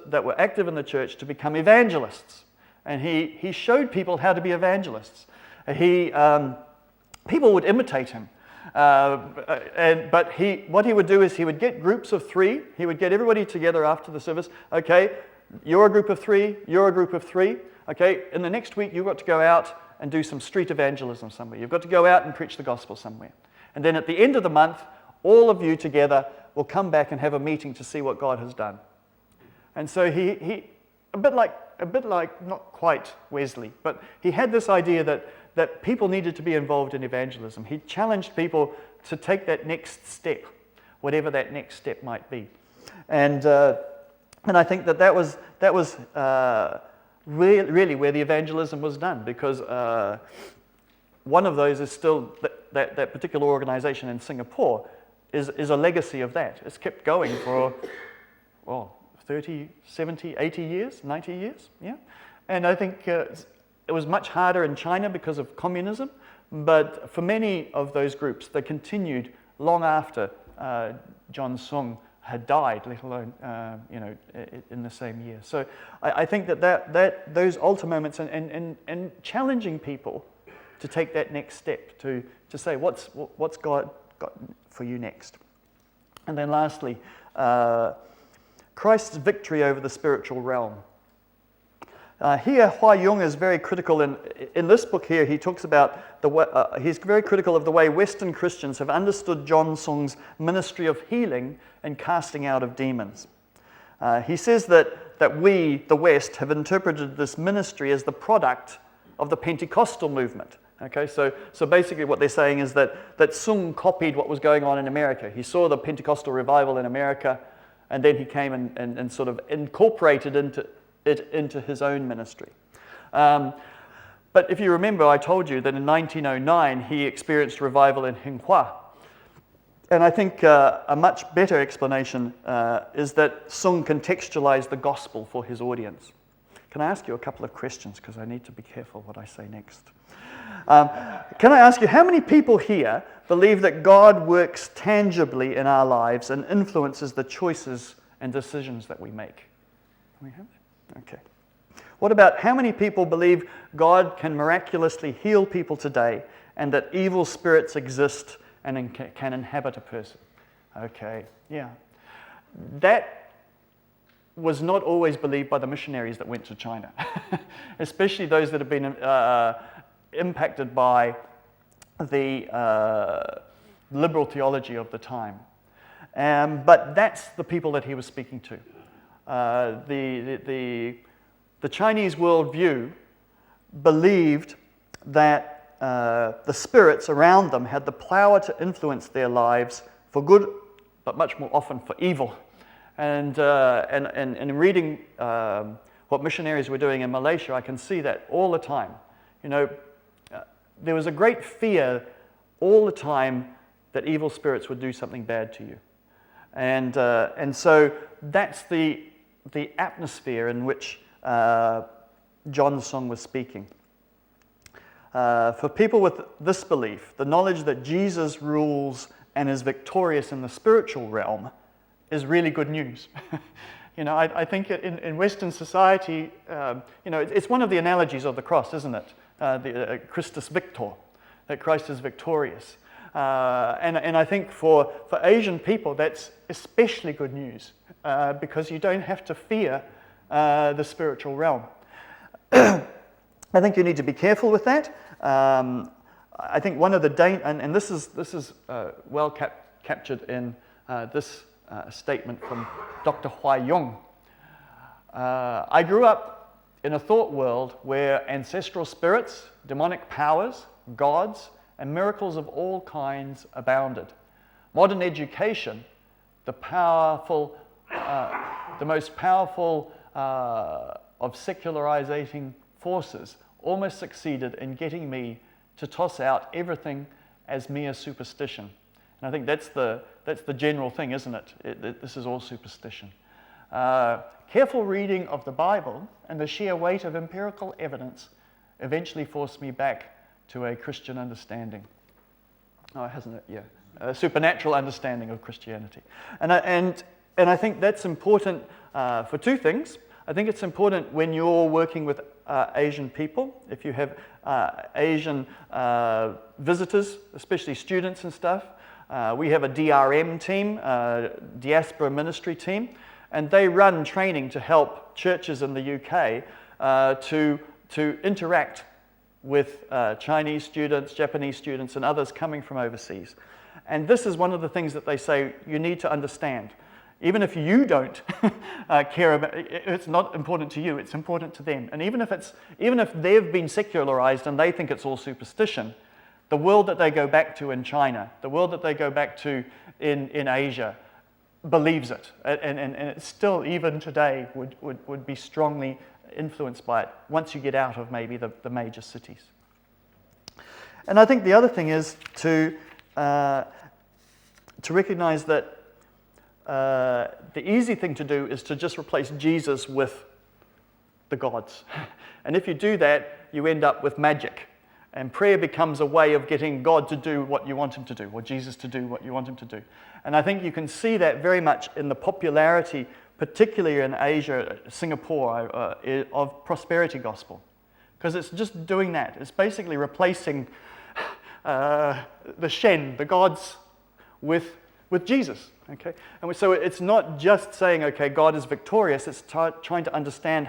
that were active in the church to become evangelists, and he showed people how to be evangelists. People would imitate him. But what he would do is he would get groups of 3. He would get everybody together after the service. Okay, you're a group of 3. You're a group of 3. Okay, in the next week you've got to go out and do some street evangelism somewhere. You've got to go out and preach the gospel somewhere. And then at the end of the month, all of you together will come back and have a meeting to see what God has done. And so he a bit like not quite Wesley, but he had this idea that people needed to be involved in evangelism. He challenged people to take that next step, whatever that next step might be. And I think that was really where the evangelism was done, because one of those is still that particular organization in Singapore is a legacy of that. It's kept going for 30, 70, 80 years, 90 years, yeah. And I think it was much harder in China because of communism, but for many of those groups, they continued long after John Sung had died, let alone in the same year. So I think that those altar moments and challenging people to take that next step, to say what's God got for you next. And then lastly, Christ's victory over the spiritual realm. Here, Hua Yung is very critical in this book here. He talks about he's very critical of the way Western Christians have understood John Sung's ministry of healing and casting out of demons. He says that we, the West, have interpreted this ministry as the product of the Pentecostal movement. Okay, so basically what they're saying is that Sung copied what was going on in America. He saw the Pentecostal revival in America, and then he came and sort of incorporated it into his own ministry. But if you remember, I told you that in 1909 he experienced revival in Hinghua. And I think a much better explanation is that Sung contextualized the gospel for his audience. Can I ask you a couple of questions, because I need to be careful what I say next? Can I ask you, how many people here believe that God works tangibly in our lives and influences the choices and decisions that we make? Can we have that? Okay. What about how many people believe God can miraculously heal people today, and that evil spirits exist and can inhabit a person? Okay, yeah. That was not always believed by the missionaries that went to China, especially those that have been impacted by the liberal theology of the time. But that's the people that he was speaking to. The Chinese worldview believed that the spirits around them had the power to influence their lives for good, but much more often for evil. And in reading what missionaries were doing in Malaysia, I can see that all the time. You know, there was a great fear all the time that evil spirits would do something bad to you. And so that's the atmosphere in which John's song was speaking. For people with this belief, the knowledge that Jesus rules and is victorious in the spiritual realm is really good news. You know, I think in Western society, you know, it's one of the analogies of the cross, isn't it? Christus Victor, that Christ is victorious. And I think for Asian people, that's especially good news because you don't have to fear the spiritual realm. I think you need to be careful with that. I think one of the and this is well captured in this statement from Dr. Hua Yong. I grew up in a thought world where ancestral spirits, demonic powers, gods, and miracles of all kinds abounded. Modern education, the most powerful of secularizing forces, almost succeeded in getting me to toss out everything as mere superstition. And I think that's the general thing, isn't it? This is all superstition. Careful reading of the Bible and the sheer weight of empirical evidence eventually forced me back to a Christian understanding. Oh, hasn't it? Yeah. A supernatural understanding of Christianity. And I think that's important for two things. I think it's important when you're working with Asian people, if you have Asian visitors, especially students and stuff. We have a DRM team, Diaspora Ministry team, and they run training to help churches in the UK to interact with Chinese students, Japanese students, and others coming from overseas. And this is one of the things that they say you need to understand. Even if you don't care about it, it's not important to you, it's important to them. And even if they've been secularized and they think it's all superstition, the world that they go back to in China, the world that they go back to in Asia, believes it. And it still, even today, would be strongly influenced by it once you get out of maybe the major cities. And I think the other thing is to recognize that the easy thing to do is to just replace Jesus with the gods. And if you do that, you end up with magic. And prayer becomes a way of getting God to do what you want him to do, or Jesus to do what you want him to do. And I think you can see that very much in the popularity, particularly in Asia, Singapore, of prosperity gospel. Because it's just doing that. It's basically replacing the Shen, the gods, with Jesus. Okay, and so it's not just saying, okay, God is victorious. It's trying to understand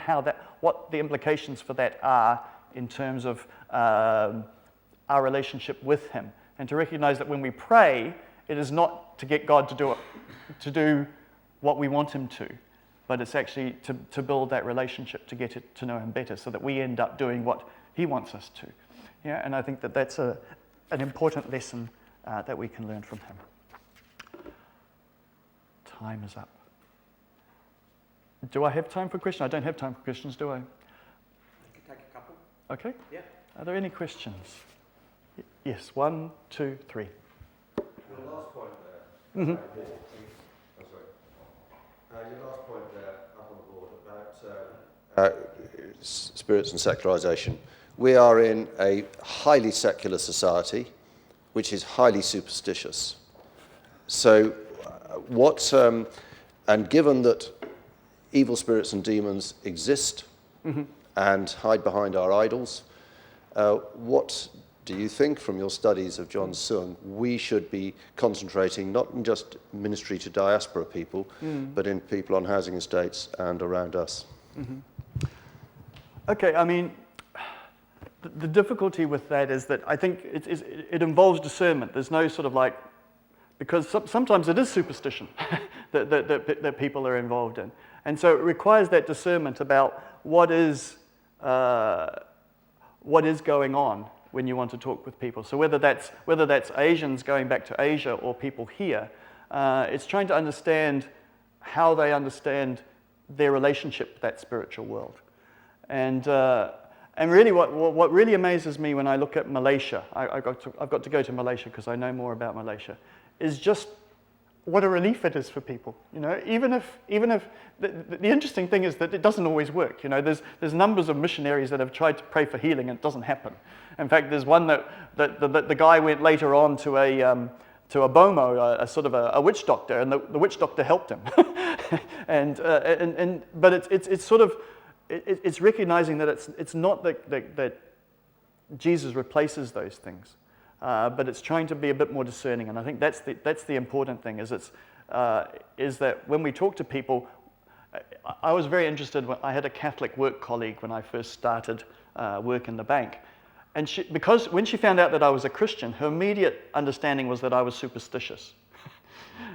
what the implications for that are in terms of our relationship with him, and to recognize that when we pray, it is not to get God to do what we want him to, but it's actually to build that relationship, to get to know him better, so that we end up doing what he wants us to. Yeah, and I think that that's an important lesson that we can learn from him. Time is up. Do I have time for questions? I don't have time for questions, do I? You can take a couple. Okay. Yeah. Are there any questions? Yes, 1, 2, 3. Your last point there. Mm-hmm. Your last point there up on the board about spirits and secularization. We are in a highly secular society, which is highly superstitious. So, and given that evil spirits and demons exist and hide behind our idols, what do you think from your studies of John Sung, we should be concentrating not in just ministry to diaspora people, but in people on housing estates and around us? Okay, I mean, the difficulty with that is that I think it involves discernment. There's no sort of like, because sometimes it is superstition that people are involved in. And so it requires that discernment about what is going on when you want to talk with people. So whether that's Asians going back to Asia or people here, it's trying to understand how they understand their relationship to that spiritual world. And really what really amazes me when I look at Malaysia, I've got to go to Malaysia because I know more about Malaysia, is just what a relief it is for people. You know, even if the interesting thing is that it doesn't always work. You know, there's numbers of missionaries that have tried to pray for healing and it doesn't happen. In fact, there's one that the guy went later on to a BOMO, a sort of a witch doctor, and the witch doctor helped him. But it's sort of it's recognizing that it's not that Jesus replaces those things. But it's trying to be a bit more discerning, and I think that's the important thing. Is that when we talk to people, I was very interested. I had a Catholic work colleague when I first started work in the bank, and because when she found out that I was a Christian, her immediate understanding was that I was superstitious,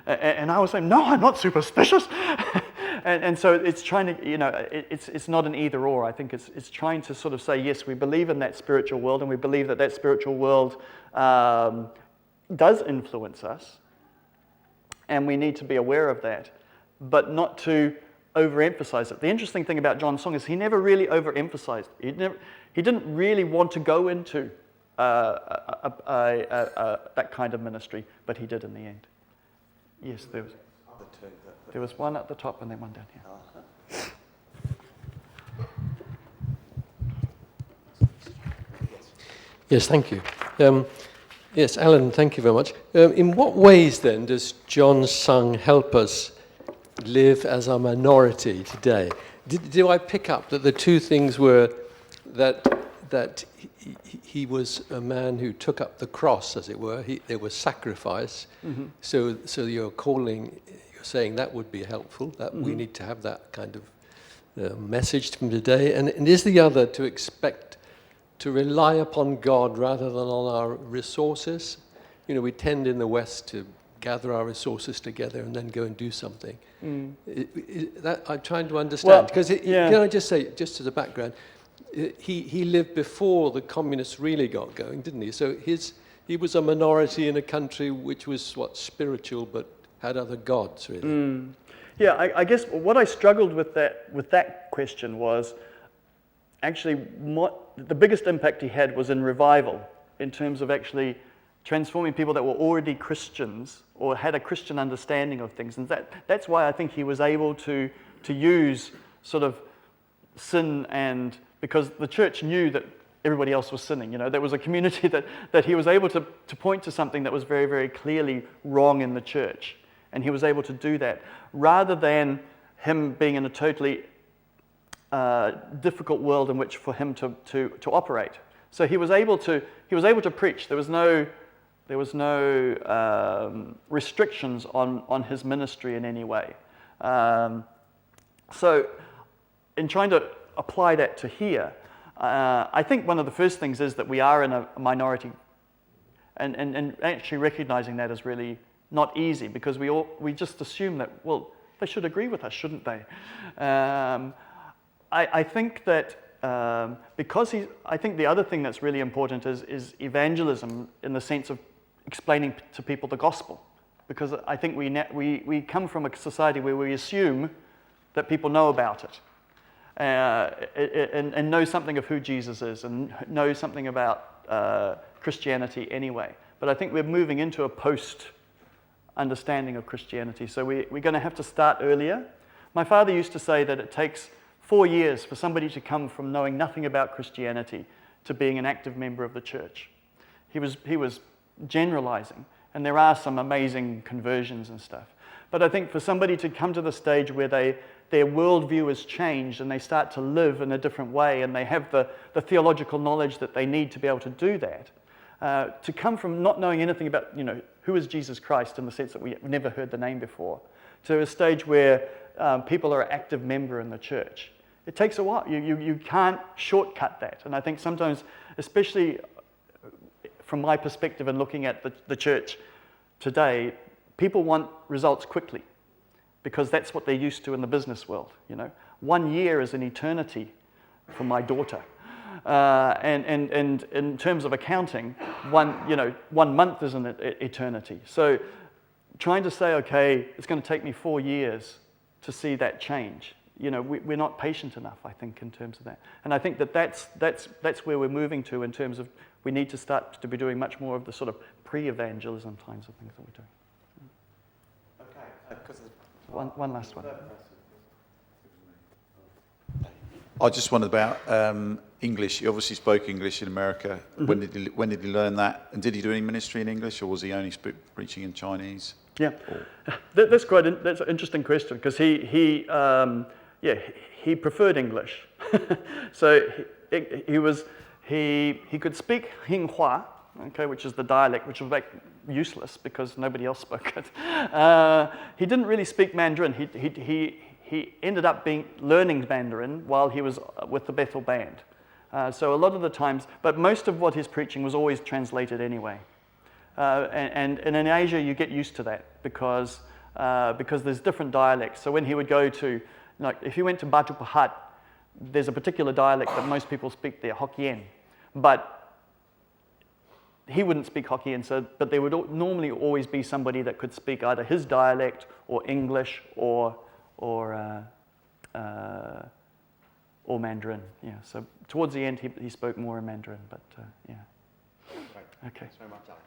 and I was saying, no, I'm not superstitious. And so it's trying to, you know, it's not an either or. I think it's trying to sort of say, yes, we believe in that spiritual world, and we believe that spiritual world does influence us, and we need to be aware of that, but not to overemphasize it. The interesting thing about John Sung is he never really overemphasized. He didn't really want to go into that kind of ministry, but he did in the end. Yes, there was one at the top and then one down here. Yes, thank you. Yes, Alan, thank you very much. In what ways then does John Sung help us live as a minority today? Do I pick up that the two things were that he was a man who took up the cross, as it were. There was sacrifice. Mm-hmm. So you're saying that would be helpful, that we need to have that kind of message from today. And is the other to expect to rely upon God rather than on our resources? You know, we tend in the West to gather our resources together and then go and do something. That I'm trying to understand. Because can I just say, just as a background, he lived before the communists really got going, didn't he? So he was a minority in a country which was spiritual but had other gods, really. Yeah, I guess what I struggled with that question was actually the biggest impact he had was in revival, in terms of actually transforming people that were already Christians or had a Christian understanding of things. And that's why I think he was able to use sort of sin, and because the church knew that everybody else was sinning. You know, there was a community that he was able to point to something that was very, very clearly wrong in the church. And he was able to do that rather than him being in a totally difficult world in which for him to operate. So he was able to preach. There was no restrictions on his ministry in any way. So in trying to apply that to here, I think one of the first things is that we are in a minority, and actually recognizing that is really not easy, because we just assume that, well, they should agree with us, shouldn't they? I think that I think the other thing that's really important is evangelism, in the sense of explaining to people the gospel, because I think we come from a society where we assume that people know about it. And know something of who Jesus is, and know something about Christianity anyway. But I think we're moving into a post-understanding of Christianity, so we're going to have to start earlier. My father used to say that it takes 4 years for somebody to come from knowing nothing about Christianity to being an active member of the church. He was generalizing, and there are some amazing conversions and stuff. But I think for somebody to come to the stage where their worldview has changed and they start to live in a different way, and they have the theological knowledge that they need to be able to do that, To come from not knowing anything about, who is Jesus Christ in the sense that we've never heard the name before, to a stage where people are an active member in the church. It takes a while. You can't shortcut that. And I think sometimes, especially from my perspective and looking at the church today, people want results quickly because that's what they're used to in the business world. 1 year is an eternity for my daughter. And in terms of accounting, 1 month is an eternity. So trying to say, okay, it's going to take me 4 years to see that change. We're not patient enough, I think, in terms of that. And I think that's where we're moving to in terms of we need to start to be doing much more of the sort of pre-evangelism kinds of things that we're doing. Okay. One last one. I just wondered about English. He obviously spoke English in America. Mm-hmm. When did he learn that? And did he do any ministry in English, or was he only preaching in Chinese? Yeah, that's an interesting question because he preferred English. So he could speak Hinghua, okay, which is the dialect, which was like useless because nobody else spoke it. He didn't really speak Mandarin. He ended up learning Mandarin while he was with the Bethel Band. So a lot of the times, but most of what his preaching was always translated anyway. And in Asia, you get used to that because there's different dialects. So when he would go to, if he went to Batu Pahat, there's a particular dialect that most people speak there, Hokkien. But he wouldn't speak Hokkien, but there would normally always be somebody that could speak either his dialect or English or Mandarin. Yeah. So towards the end, he spoke more in Mandarin, but yeah. Great. Okay. Thanks very much, Alan.